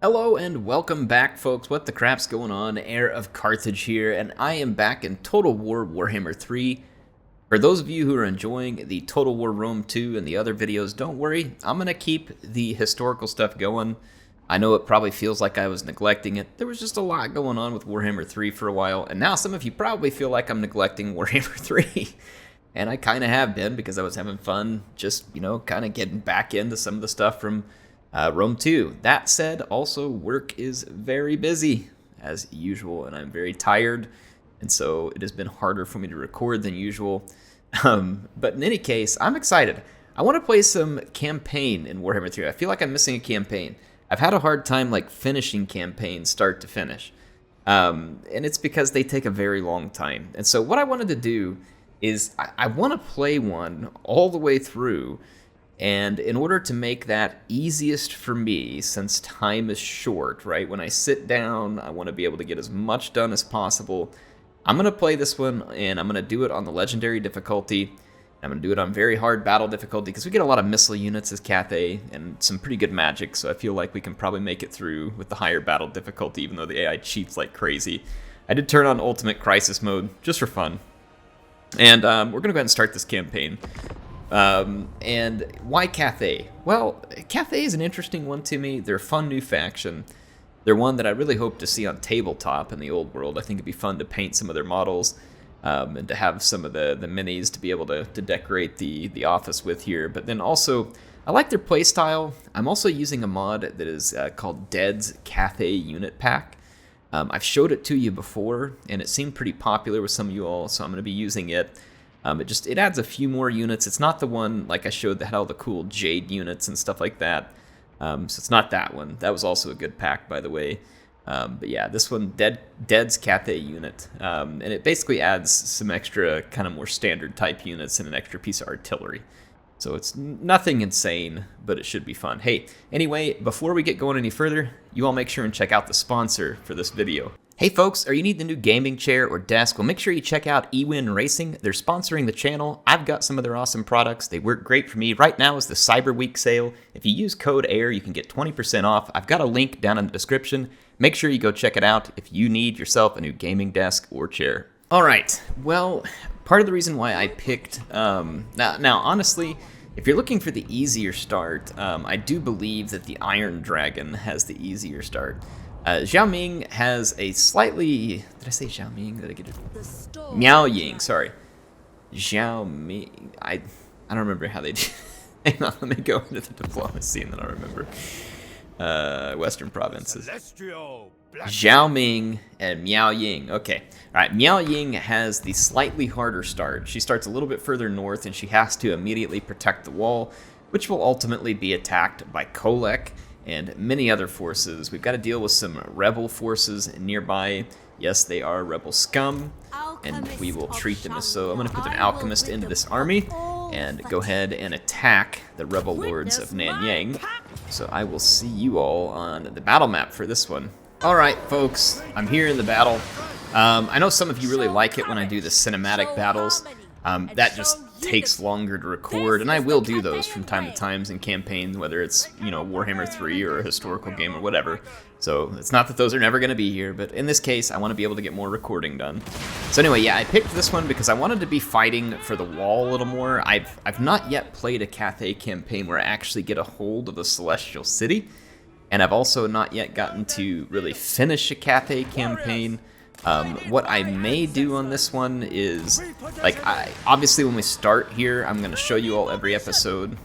Hello and welcome back, folks. What the crap's going on? HeirofCarthage here, and I am back in Total War Warhammer 3. For those of you who are enjoying the Total War Rome 2 and the other videos, don't worry, I'm going to keep the historical stuff going. I know it probably feels like I was neglecting it. There was just a lot going on with Warhammer 3 for a while, and now some of you probably feel like I'm neglecting Warhammer 3. And I kind of have been, because I was having fun just, kind of getting back into some of the stuff from Rome 2. That said, also work is very busy as usual, and I'm very tired, and so it has been harder for me to record than usual. But in any case, I'm excited. I want to play some campaign in Warhammer 3. I feel like I'm missing a campaign. I've had a hard time finishing campaigns start to finish, and it's because they take a very long time. And so what I wanted to do is I want to play one all the way through. And in order to make that easiest for me, since time is short, right? When I sit down, I want to be able to get as much done as possible. I'm going to play this one, and I'm going to do it on the Legendary difficulty. I'm going to do it on very hard battle difficulty, because we get a lot of missile units as Cathay, and some pretty good magic, so I feel like we can probably make it through with the higher battle difficulty, even though the AI cheats like crazy. I did turn on Ultimate Crisis Mode, just for fun. And we're going to go ahead and start this campaign. And why Cathay? Well, Cathay is an interesting one to me. They're a fun new faction. They're one that I really hope to see on tabletop in the old world. I think it'd be fun to paint some of their models, and to have some of the minis to be able to decorate the office with here. But then also, I like their playstyle. I'm also using a mod that is called Dead's Cathay Unit Pack. I've showed it to you before, and it seemed pretty popular with some of you all, so I'm going to be using it. It adds a few more units. It's not the one like I showed that had all the cool Jade units and stuff like that. So it's not that one. That was also a good pack, by the way. But yeah, this one, Dead's Cathay unit. And it basically adds some extra kind of more standard type units and an extra piece of artillery. So it's nothing insane, but it should be fun. Hey, anyway, before we get going any further, you all make sure and check out the sponsor for this video. Hey folks, are you need the new gaming chair or desk? Well, make sure you check out eWin Racing. They're sponsoring the channel. I've got some of their awesome products. They work great for me. Right now is the Cyber Week sale. If you use code AIR, you can get 20% off. I've got a link down in the description. Make sure you go check it out if you need yourself a new gaming desk or chair. All right, well, part of the reason why I picked, now honestly, if you're looking for the easier start, I do believe that the Iron Dragon has the easier start. Miao Ying has a slightly... Did I say Miao Ying? Did I get it? Miao Ying, sorry. Miao Ying. I don't remember how they do. Hang on, let me go into the diplomacy and then I'll remember. Western provinces. Miao Ming and Miao Ying. Okay. Alright, Miao Ying has the slightly harder start. She starts a little bit further north and she has to immediately protect the wall, which will ultimately be attacked by Kolek and many other forces. We've got to deal with some rebel forces nearby. Yes, they are rebel scum, and we will treat them as so. I'm going to put an alchemist into this army and go ahead and attack the rebel lords of Nanyang. So I will see you all on the battle map for this one. Alright, folks, I'm here in the battle. I know some of you really like it when I do the cinematic battles. That just takes longer to record, and I will do those from time to time in campaigns, whether it's, Warhammer 3 or a historical game or whatever. So it's not that those are never going to be here, but in this case, I want to be able to get more recording done. So anyway, yeah, I picked this one because I wanted to be fighting for the wall a little more. I've not yet played a Cathay campaign where I actually get a hold of the Celestial City, and I've also not yet gotten to really finish a Cathay campaign. What I may do on this one is, obviously when we start here, I'm going to show you all every episode.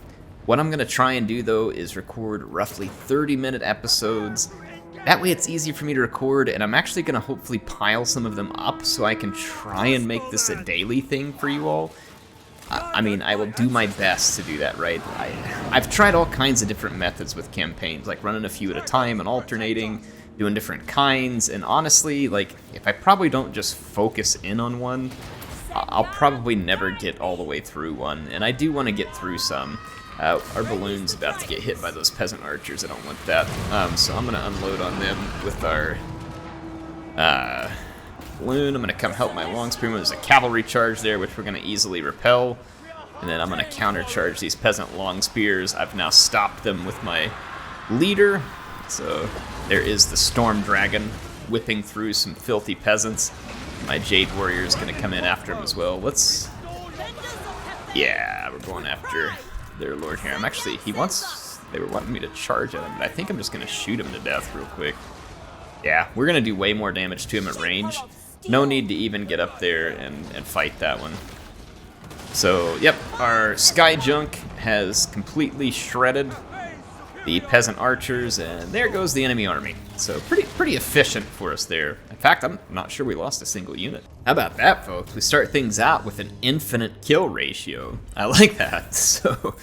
What I'm going to try and do, though, is record roughly 30-minute episodes. That way it's easy for me to record, and I'm actually going to hopefully pile some of them up so I can try and make this a daily thing for you all. I mean, I will do my best to do that, right? I've tried all kinds of different methods with campaigns, like running a few at a time and alternating, doing different kinds, and honestly, if I probably don't just focus in on one, I'll probably never get all the way through one, and I do want to get through some. Our balloon's about to get hit by those peasant archers. I don't want that, so I'm going to unload on them with our balloon. I'm going to come help my long spearmen. There's a cavalry charge there, which we're going to easily repel, and then I'm going to countercharge these peasant long spears. I've now stopped them with my leader. So there is the Storm Dragon whipping through some filthy peasants. My Jade Warrior is going to come in after him as well. Let's... Yeah, we're going after their Lord here. I'm actually... They were wanting me to charge at him, but I think I'm just going to shoot him to death real quick. Yeah, we're going to do way more damage to him at range. No need to even get up there and fight that one. So, yep, our Sky Junk has completely shredded the peasant archers, and there goes the enemy army. So pretty efficient for us there. In fact, I'm not sure we lost a single unit. How about that, folks? We start things out with an infinite kill ratio. I like that. So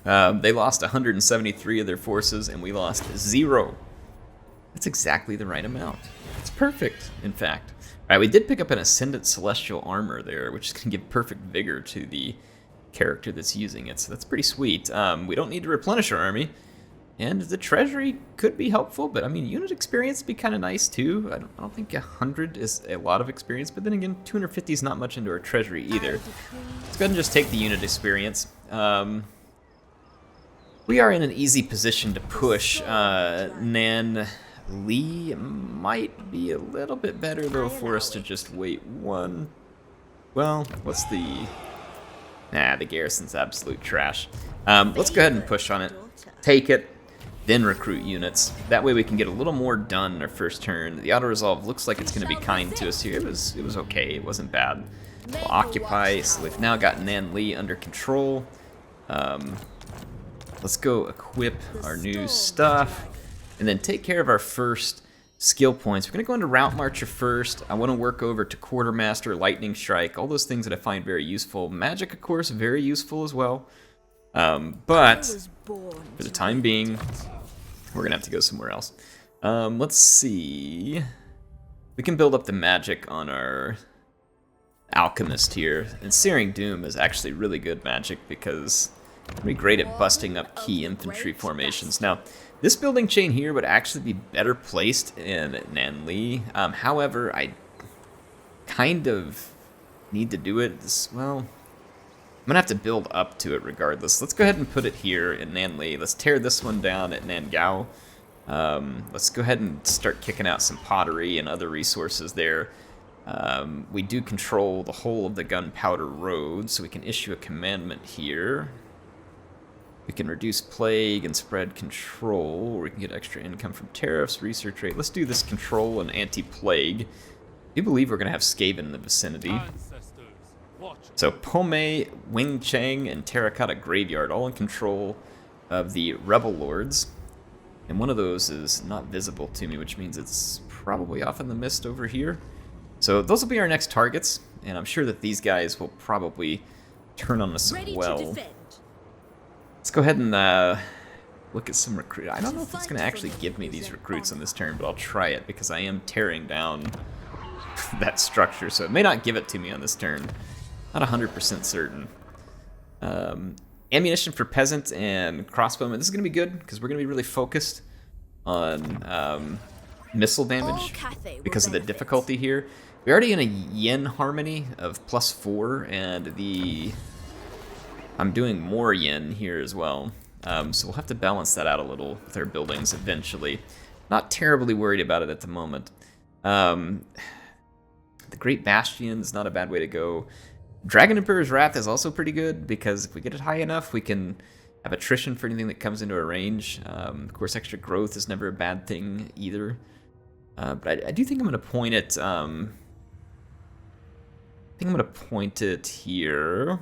they lost 173 of their forces, and we lost 0. That's exactly the right amount. It's perfect, in fact. All right, we did pick up an Ascendant Celestial Armor there, which is going to give perfect vigor to the character that's using it, so that's pretty sweet. We don't need to replenish our army, and the treasury could be helpful, but I mean, unit experience would be kind of nice too. I don't think 100 is a lot of experience, but then again, 250 is not much into our treasury either. Let's go ahead and just take the unit experience. We are in an easy position to push. Nan Li might be a little bit better though for us to just wait one. Well, what's the... Nah, the garrison's absolute trash. Let's go ahead and push on it. Take it, then recruit units. That way we can get a little more done in our first turn. The auto-resolve looks like it's going to be kind to us here. It was okay, it wasn't bad. We'll occupy, so we've now got Nan Li under control. Let's go equip our new stuff, and then take care of our first skill points. We're going to go into Route Marcher first. I want to work over to Quartermaster, Lightning Strike, all those things that I find very useful. Magic, of course, very useful as well. But for the time being, we're going to have to go somewhere else. Let's see. We can build up the magic on our Alchemist here. And Searing Doom is actually really good magic because it's pretty great at busting up key infantry formations. Now, this building chain here would actually be better placed in Nan Li. However, I kind of need to do it. Well, I'm going to have to build up to it regardless. Let's go ahead and put it here in Nan Li. Let's tear this one down at Nan Gao. Let's go ahead and start kicking out some pottery and other resources there. We do control the whole of the Gunpowder Road, so we can issue a commandment here. We can reduce plague and spread control, or we can get extra income from tariffs, research rate. Let's do this control and anti-plague. I do believe we're going to have Skaven in the vicinity. So Pome, Wing Chang, and Terracotta Graveyard, all in control of the Rebel Lords. And one of those is not visible to me, which means it's probably off in the mist over here. So those will be our next targets, and I'm sure that these guys will probably turn on us as well. Let's go ahead and look at some recruit. I don't know if it's going to actually give me these recruits on this turn, but I'll try it because I am tearing down that structure, so it may not give it to me on this turn. Not 100% certain. Ammunition for peasant and crossbowmen. This is going to be good because we're going to be really focused on missile damage because of the difficulty here. We're already in a yen harmony of +4, and I'm doing more yen here as well. So we'll have to balance that out a little with our buildings eventually. Not terribly worried about it at the moment. The Great Bastion is not a bad way to go. Dragon Emperor's Wrath is also pretty good because if we get it high enough, we can have attrition for anything that comes into our range. Of course, extra growth is never a bad thing either. But I do think I'm going to point it. I think I'm going to point it here.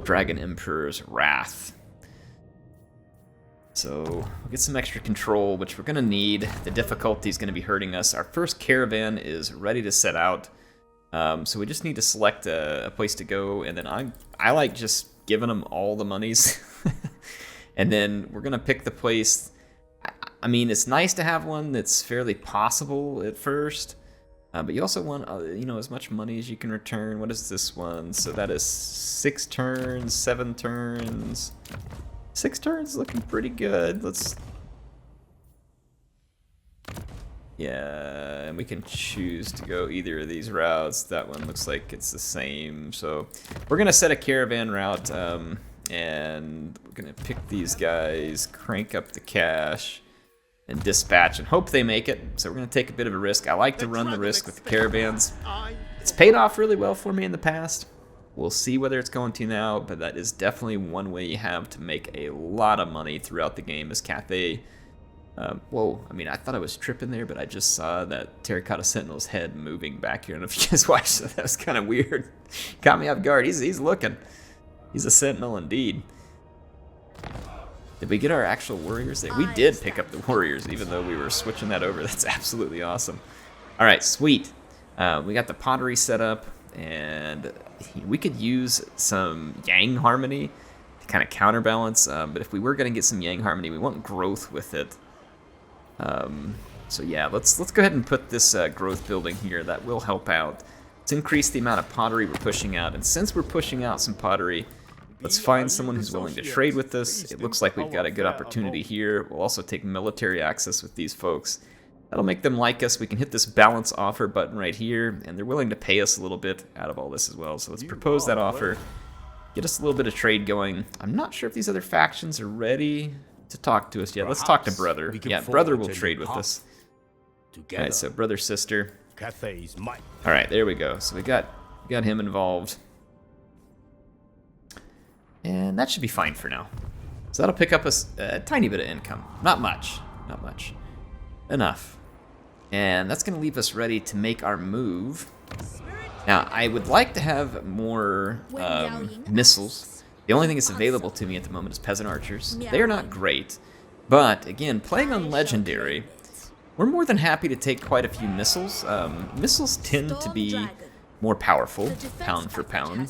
Dragon Emperor's Wrath. So we'll get some extra control, which we're going to need. The difficulty is going to be hurting us. Our first caravan is ready to set out. So we just need to select a place to go, and then I like just giving them all the monies. And then we're going to pick the place. I mean, it's nice to have one that's fairly possible at first. But you also want, as much money as you can return. What is this one? So that is 6 turns, 7 turns. 6 turns looking pretty good. Yeah, and we can choose to go either of these routes. That one looks like it's the same. So we're going to set a caravan route, and we're going to pick these guys, crank up the cash, and dispatch and hope they make it. So we're going to take a bit of a risk. I like to run the risk with the caravans. It's paid off really well for me in the past. We'll see whether it's going to now, but that is definitely one way you have to make a lot of money throughout the game as Cathay. Whoa, I mean, I thought I was tripping there, but I just saw that Terracotta Sentinel's head moving back here. I don't know if you guys watched that. That was kind of weird. Caught me off guard. He's looking. He's a Sentinel indeed. Did we get our actual warriors there? We did pick up the warriors, even though we were switching that over. That's absolutely awesome. All right, sweet. We got the pottery set up, and we could use some Yang Harmony to kind of counterbalance. But if we were going to get some Yang Harmony, we want growth with it. So yeah, let's go ahead and put this growth building here. That will help out. Let's increase the amount of pottery we're pushing out. And since we're pushing out some pottery, let's find someone who's willing to trade with us. It looks like we've got a good opportunity here. We'll also take military access with these folks. That'll make them like us. We can hit this balance offer button right here, and they're willing to pay us a little bit out of all this as well. So let's propose that offer. Get us a little bit of trade going. I'm not sure if these other factions are ready to talk to us yet. Let's talk to Brother. Yeah, Brother will trade with us. Alright, so Brother, Sister. Alright, there we go. So we got him involved. And that should be fine for now. So that'll pick up us a tiny bit of income. Not much. Not much. Enough. And that's going to leave us ready to make our move. Now, I would like to have more missiles. The only thing that's available to me at the moment is Peasant Archers. They are not great. But, again, playing on Legendary, we're more than happy to take quite a few missiles. Missiles tend to be more powerful, pound for pound,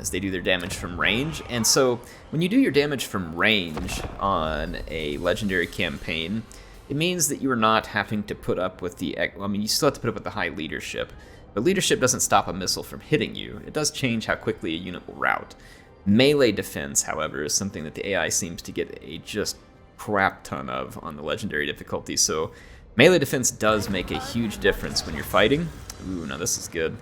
as they do their damage from range. And so, when you do your damage from range on a Legendary campaign, it means that you are not having to put up with the... I mean, you still have to put up with the high leadership. But leadership doesn't stop a missile from hitting you. It does change how quickly a unit will rout. Melee defense, however, is something that the AI seems to get a just crap ton of on the Legendary difficulty. So melee defense does make a huge difference when you're fighting. Ooh, now this is good.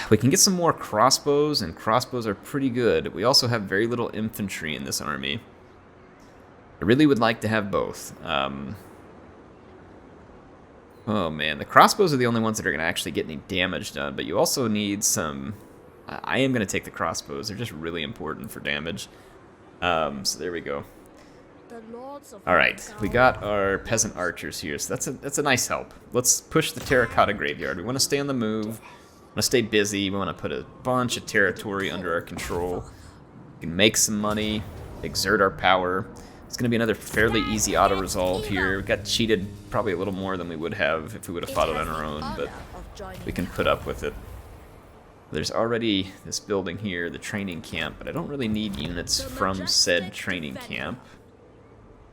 We can get some more crossbows, and crossbows are pretty good. We also have very little infantry in this army. I really would like to have both. Oh man, the crossbows are the only ones that are going to actually get any damage done, but you also need some... I am going to take the crossbows. They're just really important for damage. So there we go. Alright, we got our Peasant Archers here, so that's a nice help. Let's push the Terracotta Graveyard. We want to stay on the move. We want to stay busy. We want to put a bunch of territory under our control. We can make some money, exert our power. It's going to be another fairly easy auto-resolve here. We got cheated probably a little more than we would have if we would have fought it on our own, but we can put up with it. There's already this building here, the training camp, but I don't really need units from said training camp.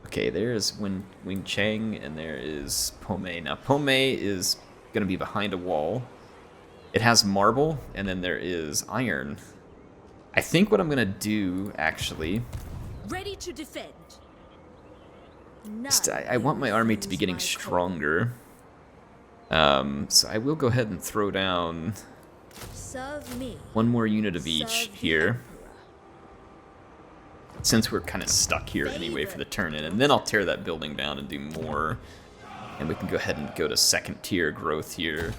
Okay, there's Wing Chang, and there is Pomei. Now, Pomei is going to be behind a wall. It has marble, and then there is iron. I think what I'm going to do, actually... Ready to defend. I want my army to be getting stronger. So I will go ahead and throw down one more unit of each here. Since we're kind of stuck here anyway for the turn-in. And then I'll tear that building down and do more. And we can go ahead and go to second tier growth here.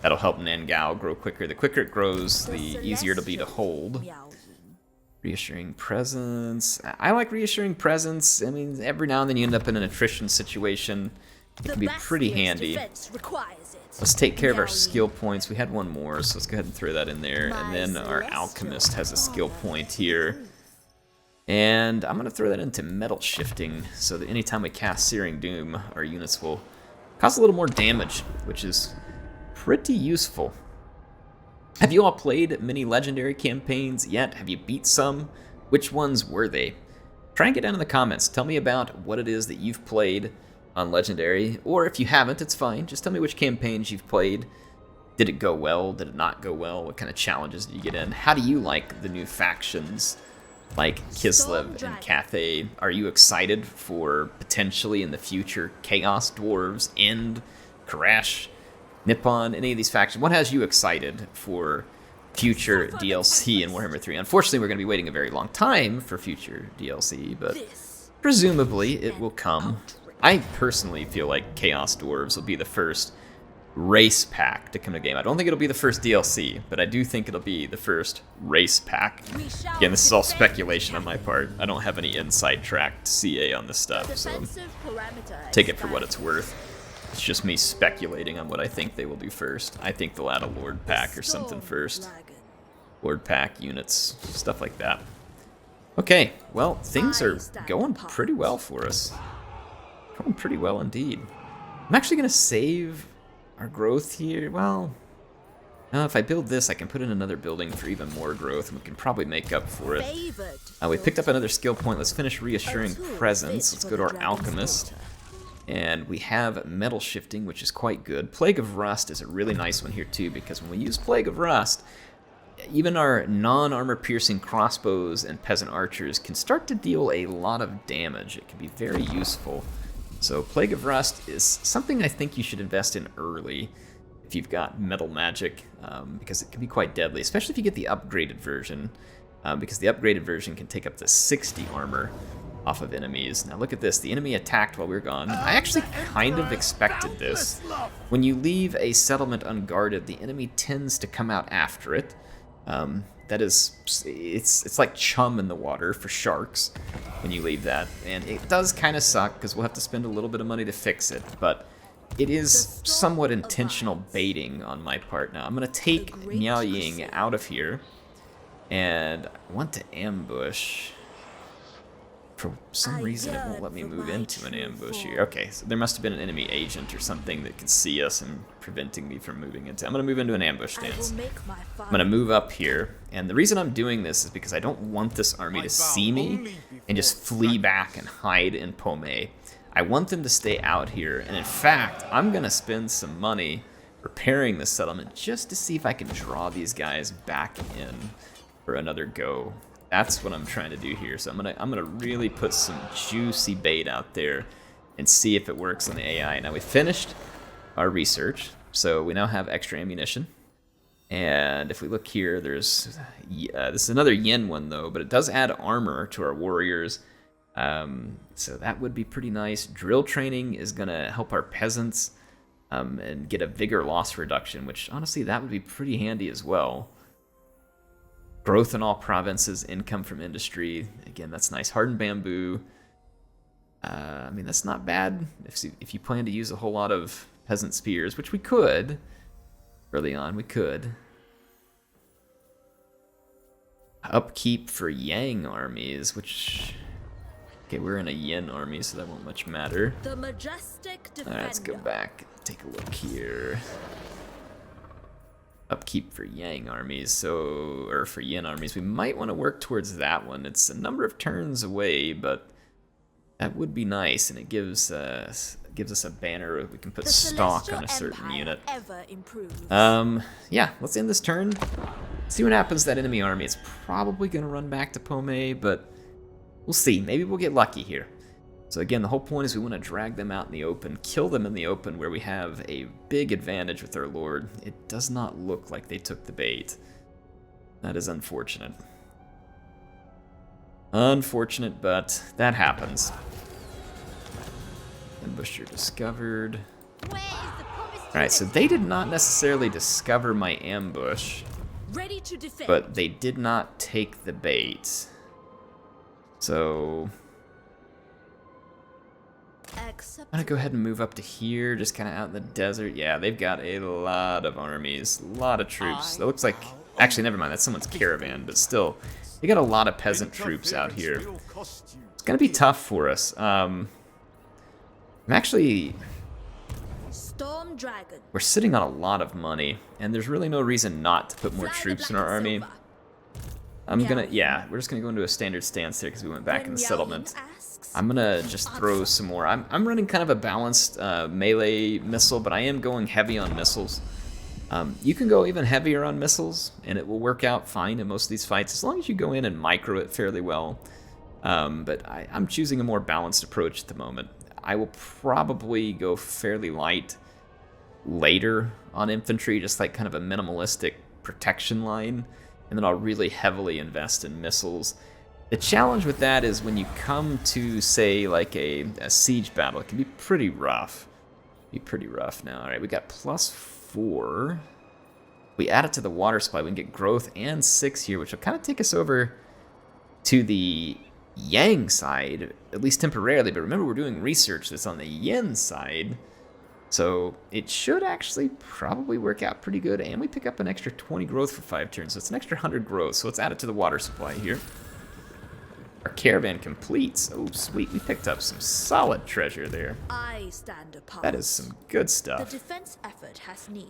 That'll help Nangao grow quicker. The quicker it grows, the easier it'll be to hold. Reassuring Presence. I like Reassuring Presence. I mean, every now and then you end up in an attrition situation. It can be pretty handy. Let's take care of our skill points. We had one more, so let's go ahead and throw that in there. And then our Alchemist has a skill point here. And I'm going to throw that into Metal Shifting, so that anytime we cast Searing Doom, our units will cause a little more damage, which is pretty useful. Have you all played many Legendary campaigns yet? Have you beat some? Which ones were they? Try and get down in the comments. Tell me about what it is that you've played on Legendary, or if you haven't, it's fine. Just tell me which campaigns you've played. Did it go well? Did it not go well? What kind of challenges did you get in? How do you like the new factions like Kislev and Cathay? Are you excited for potentially in the future Chaos Dwarves, End, Karash, Nippon, any of these factions? What has you excited for future DLC in Warhammer 3? Unfortunately, we're going to be waiting a very long time for future DLC, but presumably it will come. I personally feel like Chaos Dwarves will be the first race pack to come to the game. I don't think it'll be the first DLC, but I do think it'll be the first race pack. Again, this is all speculation on my part. I don't have any inside track to CA on this stuff, so take it for what it's worth. It's just me speculating on what I think they will do first. I think they'll add a Lord pack or something first. Lord pack, units, stuff like that. Okay, well, things are going pretty well for us. Going pretty well indeed. I'm actually going to save our growth here. Well, if I build this, I can put in another building for even more growth, and we can probably make up for it. We picked up another skill point. Let's finish Reassuring Presence. Let's go to our Alchemist. And we have Metal Shifting, which is quite good. Plague of Rust is a really nice one here too, because when we use Plague of Rust, even our non-armor piercing crossbows and peasant archers can start to deal a lot of damage. It can be very useful. So Plague of Rust is something I think you should invest in early if you've got metal magic, because it can be quite deadly, especially if you get the upgraded version, because the upgraded version can take up to 60 armor off of enemies. Now look at this, the enemy attacked while we were gone. I actually kind of expected this. When you leave a settlement unguarded, the enemy tends to come out after it. That is, it's like chum in the water for sharks when you leave that, and it does kind of suck because we'll have to spend a little bit of money to fix it, but it is somewhat intentional baiting on my part. Now I'm going to take Miao Ying out of here, and I want to ambush. For some reason it won't let me move into an ambush here. Okay, so there must have been an enemy agent or something that could see us and preventing me from moving into. I'm going to move into an ambush stance. I'm going to move up here, and the reason I'm doing this is because I don't want this army to see me and just flee back and hide in Pomei. I want them to stay out here, and in fact, I'm going to spend some money repairing the settlement just to see if I can draw these guys back in for another go. That's what I'm trying to do here. So I'm gonna really put some juicy bait out there and see if it works on the AI. Now we finished our research, so we now have extra ammunition. And if we look here, there's this is another yen one though, but it does add armor to our warriors. So that would be pretty nice. Drill training is gonna help our peasants and get a vigor loss reduction, which honestly that would be pretty handy as well. Growth in all provinces, income from industry. Again, that's nice. Hardened bamboo. I mean, that's not bad if you plan to use a whole lot of peasant spears, which we could. Early on, we could. Upkeep for Yang armies, which... Okay, we're in a Yen army, so that won't much matter. The majestic defender. Alright, let's go back. Take a look here. Upkeep for Yang armies, or for Yen armies. We might want to work towards that one. It's a number of turns away, but that would be nice, and it gives us a banner we can put stock on a certain unit. Yeah, let's end this turn. See what happens to that enemy army. It's probably going to run back to Pomei, but we'll see. Maybe we'll get lucky here. So again, the whole point is we want to drag them out in the open, kill them in the open where we have a big advantage with our lord. It does not look like they took the bait. That is unfortunate. Unfortunate, but that happens. Ambusher discovered. Alright, so they did not necessarily discover my ambush, Ready to defend. but they did not take the bait. So... I'm gonna go ahead and move up to here, just kind of out in the desert. Yeah, they've got a lot of armies, a lot of troops. It looks like, actually, never mind, that's someone's caravan, but still, they got a lot of peasant troops out here. It's gonna be tough for us. I'm actually, Storm Dragon. we're sitting on a lot of money, and there's really no reason not to put more troops in our army. Yeah, we're just gonna go into a standard stance here because we went back in the settlement. I'm gonna just throw some more. I'm running kind of a balanced melee missile, but I am going heavy on missiles. You can go even heavier on missiles, and it will work out fine in most of these fights, as long as you go in and micro it fairly well. But I'm choosing a more balanced approach at the moment. I will probably go fairly light later on infantry, just like kind of a minimalistic protection line, and then I'll really heavily invest in missiles The challenge with that is when you come to, say, like a siege battle, it can be pretty rough. Now. All right, we got +4. We add it to the water supply, we can get growth and 6 here, which will kind of take us over to the Yang side, at least temporarily. But remember, we're doing research that's on the Yen side, so it should actually probably work out pretty good. And we pick up an extra 20 growth for 5 turns, so it's an extra 100 growth. So let's add it to the water supply here. Our caravan completes. Oh, sweet. We picked up some solid treasure there. I stand apart. That is some good The stuff. defense effort has need.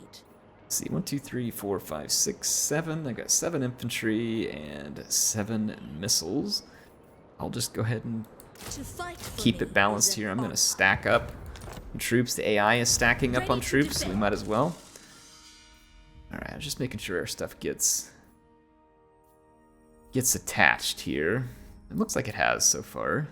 Let's see, 1, 2, 3, 4, 5, 6, 7. I got 7 infantry and 7 missiles. I'll just go ahead and To fight for keep me it balanced is an here. I'm going to honor. stack up troops. The AI is stacking up on Ready to troops, so we defend. might as well. Alright, I'm just making sure our stuff gets attached here. It looks like it has so far.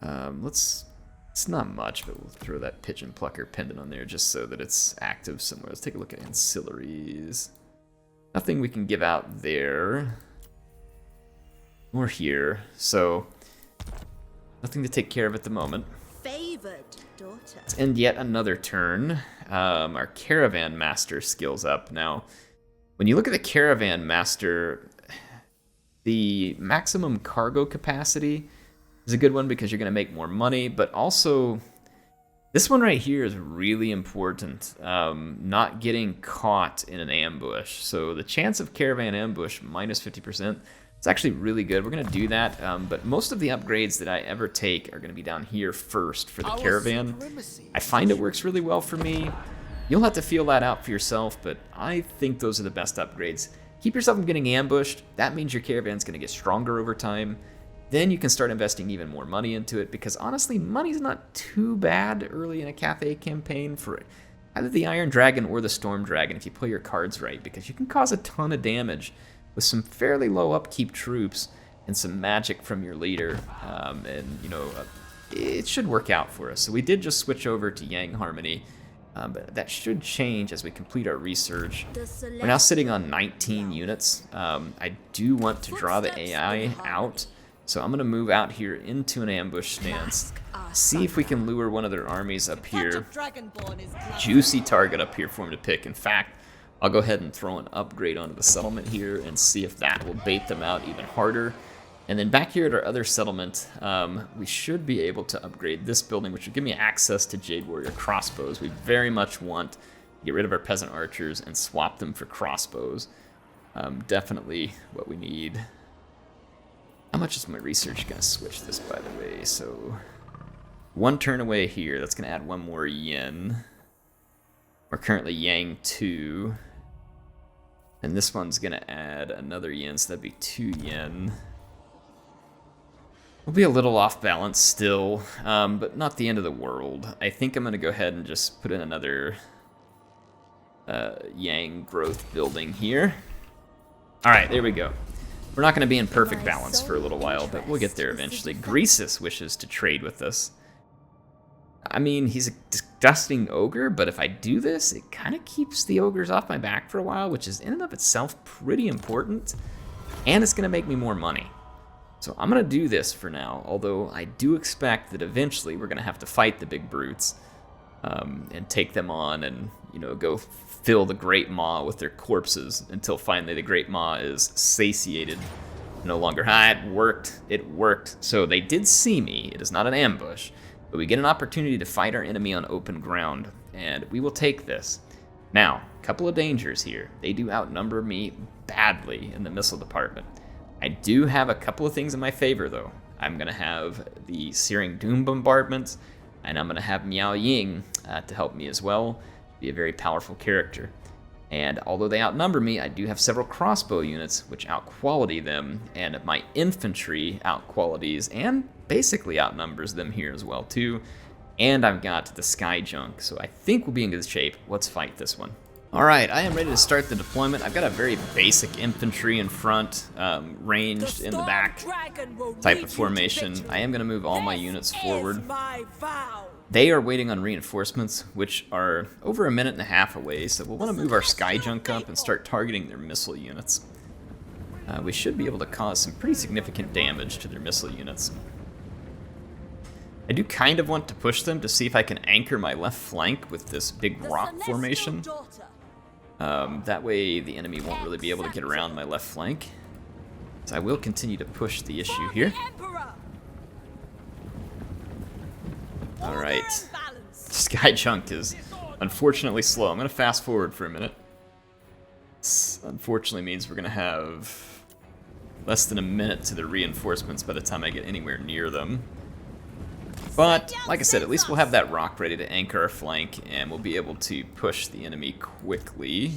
It's not much, but we'll throw that pigeon plucker pendant on there just so that it's active somewhere. Let's take a look at ancillaries. Nothing we can give out there. Or here, so nothing to take care of at the moment. Favored daughter. And yet another turn. Our Caravan Master skills up. Now, when you look at the Caravan Master, the maximum cargo capacity is a good one because you're going to make more money, but also this one right here is really important. Not getting caught in an ambush. So the chance of Caravan ambush -50%. It's actually really good. We're going to do that, but most of the upgrades that I ever take are going to be down here first for the caravan. I find it works really well for me. You'll have to feel that out for yourself, but I think those are the best upgrades. Keep yourself from getting ambushed. That means your caravan's going to get stronger over time. Then you can start investing even more money into it, because honestly, money's not too bad early in a Cathay campaign for either the Iron Dragon or the Storm Dragon if you play your cards right, because you can cause a ton of damage with some fairly low upkeep troops and some magic from your leader, it should work out for us. So we did just switch over to Yang Harmony, but that should change as we complete our research. We're now sitting on 19 units. I do want to draw the AI out, so I'm going to move out here into an ambush stance, see if we can lure one of their armies up here. Juicy target up here for him to pick. In fact, I'll go ahead and throw an upgrade onto the settlement here and see if that will bait them out even harder. And then back here at our other settlement, we should be able to upgrade this building, which will give me access to Jade Warrior crossbows. We very much want to get rid of our peasant archers and swap them for crossbows. Definitely what we need. How much is my research going to switch this, by the way? So 1 turn away here. That's going to add 1 more yen. We're currently Yang 2. And this one's going to add another yen, so that'd be 2 yen. We'll be a little off balance still, but not the end of the world. I think I'm going to go ahead and just put in another Yang growth building here. Alright, there we go. We're not going to be in perfect balance for a little while, but we'll get there eventually. Greasus wishes to trade with us. I mean, he's a disgusting ogre, but if I do this, it kind of keeps the ogres off my back for a while, which is in and of itself pretty important, and it's going to make me more money. So I'm going to do this for now, although I do expect that eventually we're going to have to fight the big brutes and take them on and, go fill the Great Maw with their corpses until finally the Great Maw is satiated. No longer, it worked. So they did see me. It is not an ambush. But we get an opportunity to fight our enemy on open ground, and we will take this. Now, a couple of dangers here. They do outnumber me badly in the missile department. I do have a couple of things in my favor, though. I'm going to have the Searing Doom bombardments, and I'm going to have Miao Ying to help me as well. Be a very powerful character. And although they outnumber me, I do have several crossbow units which outquality them, and my infantry outqualities and basically outnumbers them here as well too. And I've got the Sky Junk, so I think we'll be in good shape. Let's fight this one. Alright, I am ready to start the deployment. I've got a very basic infantry in front, ranged in the back type of formation. I am going to move all my units forward. They are waiting on reinforcements, which are over 1.5 minutes away, so we'll want to move our Sky Junk up and start targeting their missile units. we should be able to cause some pretty significant damage to their missile units. I do kind of want to push them to see if I can anchor my left flank with this big rock formation. That way the enemy won't really be able to get around my left flank. So I will continue to push the issue here. Alright. Sky Junk is unfortunately slow. I'm going to fast forward for a minute. This unfortunately means we're going to have less than a minute to the reinforcements by the time I get anywhere near them. But, like I said, at least we'll have that rock ready to anchor our flank, and we'll be able to push the enemy quickly.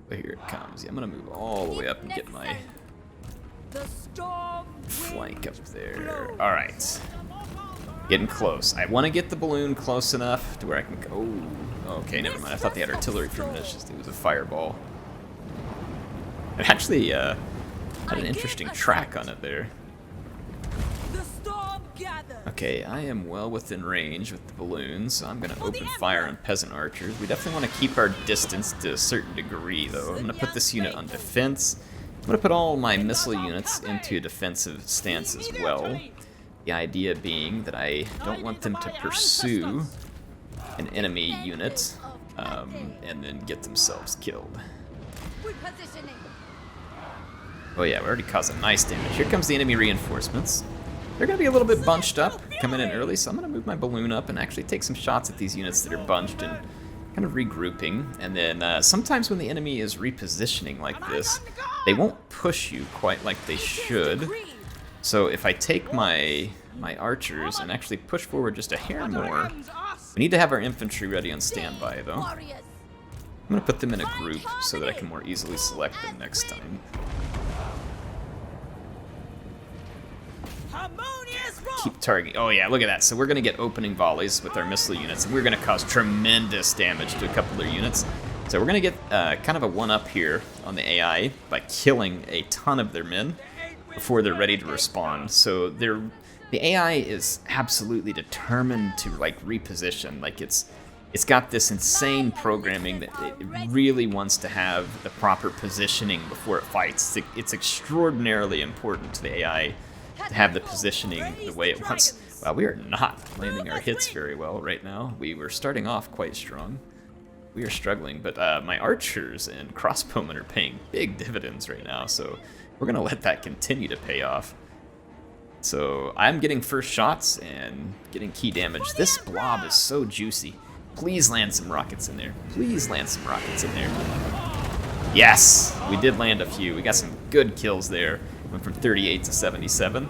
But here it comes. Yeah, I'm going to move all the way up and get my flank up there. Alright. Getting close. I want to get the balloon close enough to where I can go. Oh, okay, never mind. I thought they had artillery for a minute. It was a fireball. It actually had an interesting track on it there. Okay, I am well within range with the balloons, so I'm going to open fire on peasant archers. We definitely want to keep our distance to a certain degree, though. I'm going to put this unit on defense. I'm going to put all my missile units into a defensive stance as well. The idea being that I don't want them to pursue an enemy unit and then get themselves killed. Oh yeah, we already caused a nice damage. Here comes the enemy reinforcements. They're going to be a little bit bunched up, coming in early, so I'm going to move my balloon up and actually take some shots at these units that are bunched and kind of regrouping. And then sometimes when the enemy is repositioning like this, they won't push you quite like they should. So if I take my archers and actually push forward just a hair more, we need to have our infantry ready on standby, though. I'm going to put them in a group so that I can more easily select them next time. Keep targeting. Oh yeah, look at that. So we're going to get opening volleys with our missile units, and we're going to cause tremendous damage to a couple of their units. So we're going to get kind of a one-up here on the AI by killing a ton of their men before they're ready to respond. So the AI is absolutely determined to like reposition. Like it's got this insane programming that it really wants to have the proper positioning before it fights. It's extraordinarily important to the AI to have the positioning the way it wants. Well, we are not landing our hits very well right now. We were starting off quite strong. We are struggling, but my archers and crossbowmen are paying big dividends right now, so we're going to let that continue to pay off. So I'm getting first shots and getting key damage. This blob is so juicy. Please land some rockets in there. Please land some rockets in there. Yes, we did land a few. We got some good kills there. Went from 38 to 77.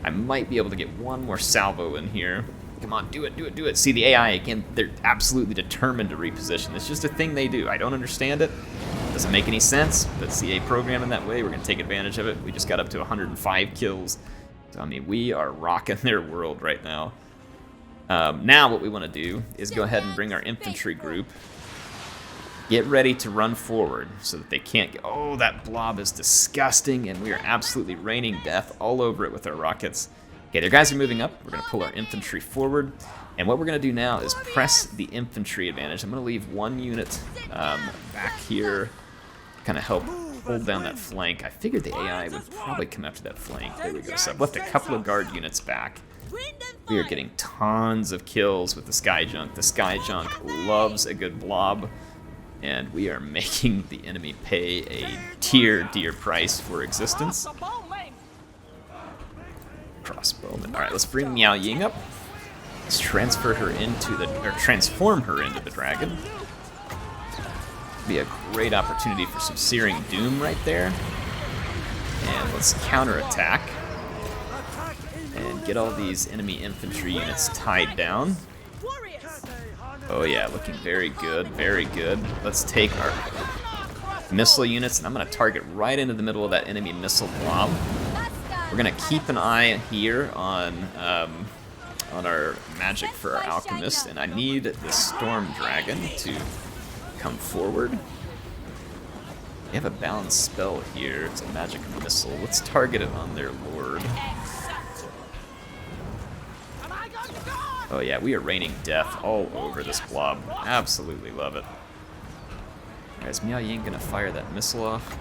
I might be able to get one more salvo in here. Come on, do it, do it, do it. See, the AI, again, they're absolutely determined to reposition. It's just a thing they do. I don't understand it. Doesn't make any sense, but CA programming that way, we're going to take advantage of it. We just got up to 105 kills. So, I mean, we are rocking their world right now. Now what we want to do is go ahead and bring our infantry group. Get ready to run forward so that they can't get... Oh, that blob is disgusting, and we are absolutely raining death all over it with our rockets. Okay, their guys are moving up. We're going to pull our infantry forward. And what we're going to do now is press the infantry advantage. I'm going to leave one unit back here to kind of help hold down that flank. I figured the AI would probably come after that flank. There we go. So I've left a couple of guard units back. We are getting tons of kills with the Sky Junk. The Sky Junk loves a good blob. And we are making the enemy pay a dear price for existence. Crossbowman. All right, let's bring Miao Ying up. Let's transform her into the dragon. Be a great opportunity for some searing doom right there. And let's counterattack and get all these enemy infantry units tied down. Oh yeah, looking very good, very good. Let's take our missile units, and I'm going to target right into the middle of that enemy missile blob. We're going to keep an eye here on our magic for our alchemist, and I need the storm dragon to come forward. We have a balanced spell here. It's a magic missile. Let's target it on their lord. Oh yeah, we are raining death all over this blob. Absolutely love it. Alright, is Miao Ying gonna fire that missile off?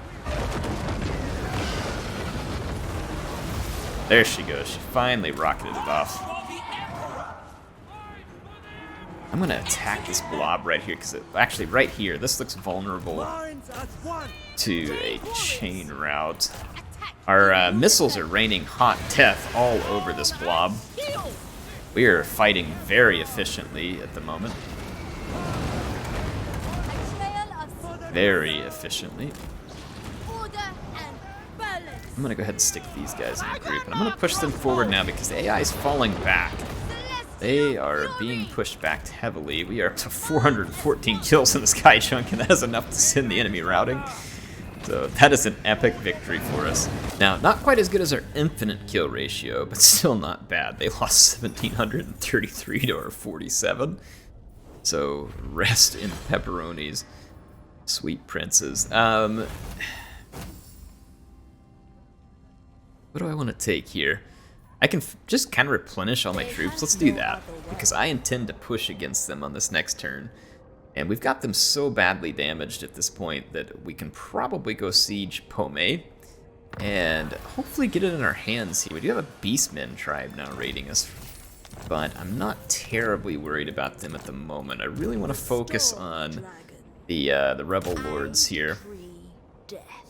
There she goes. She finally rocketed it off. I'm going to attack this blob right here, because actually right here, this looks vulnerable to a chain route. Our missiles are raining hot death all over this blob. We are fighting very efficiently at the moment. Very efficiently. I'm going to go ahead and stick these guys in a group, and I'm going to push them forward now because the AI is falling back. They are being pushed back heavily. We are up to 414 kills in the Sky Chunk, and that is enough to send the enemy routing. So that is an epic victory for us. Now, not quite as good as our infinite kill ratio, but still not bad. They lost 1,733 to our 47. So rest in pepperonis, sweet princes. What do I want to take here? I can just kind of replenish all my troops. Let's do that, because I intend to push against them on this next turn. And we've got them so badly damaged at this point that we can probably go siege Pomei and hopefully get it in our hands here. We do have a Beastmen tribe now raiding us, but I'm not terribly worried about them at the moment. I really want to focus on the rebel lords here.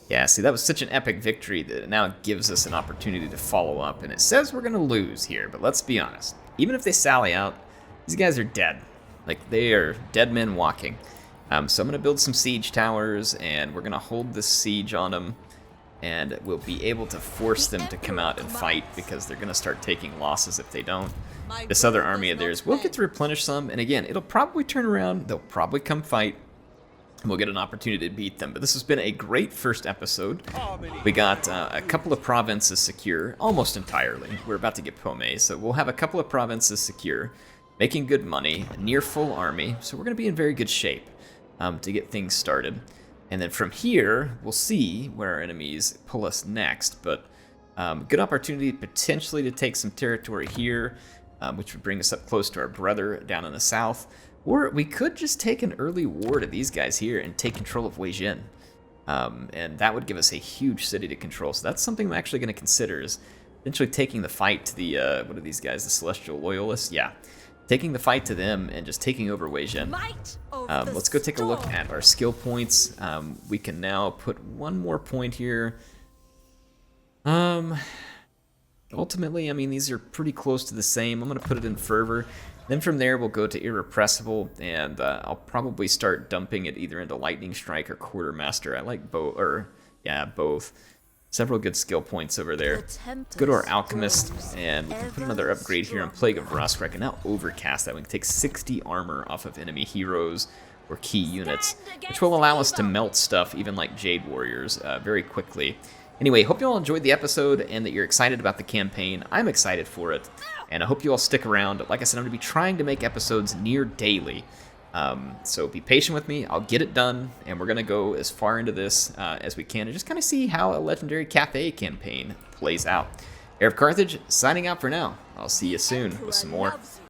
Yeah, see, that was such an epic victory that it now gives us an opportunity to follow up, and it says we're going to lose here, but let's be honest. Even if they sally out, these guys are dead. Like, they are dead men walking. So I'm going to build some siege towers, and we're going to hold this siege on them, and we'll be able to force them to come out and fight, because they're going to start taking losses if they don't. This other army of theirs will get to replenish some, and again, it'll probably turn around. They'll probably come fight, and we'll get an opportunity to beat them. But this has been a great first episode. We got a couple of provinces secure, almost entirely. We're about to get Pomei, so we'll have a couple of provinces secure, making good money, a near full army, so we're going to be in very good shape to get things started. And then from here, we'll see where our enemies pull us next, but good opportunity potentially to take some territory here, which would bring us up close to our brother down in the south. Or we could just take an early war to these guys here and take control of Weijin. And that would give us a huge city to control. So that's something I'm actually going to consider, is eventually taking the fight to the, what are these guys, the Celestial Loyalists? Yeah, taking the fight to them and just taking over Weijin. Let's go take a look at our skill points. We can now put one more point here. Ultimately, I mean, these are pretty close to the same. I'm going to put it in Fervor. Then from there, we'll go to Irrepressible, and I'll probably start dumping it either into Lightning Strike or Quartermaster. I like both, or yeah, both. Several good skill points over there. Let's go to our Alchemist, and we can put another upgrade here on Plague of Rust, where I can now overcast that. We can take 60 armor off of enemy heroes or key units, which will allow us to melt stuff, even like Jade Warriors, very quickly. Anyway, hope you all enjoyed the episode and that you're excited about the campaign. I'm excited for it, and I hope you all stick around. Like I said, I'm going to be trying to make episodes near daily, so be patient with me. I'll get it done, and we're going to go as far into this as we can and just kind of see how a Legendary Cathay campaign plays out. HeirofCarthage signing out for now. I'll see you soon with some more.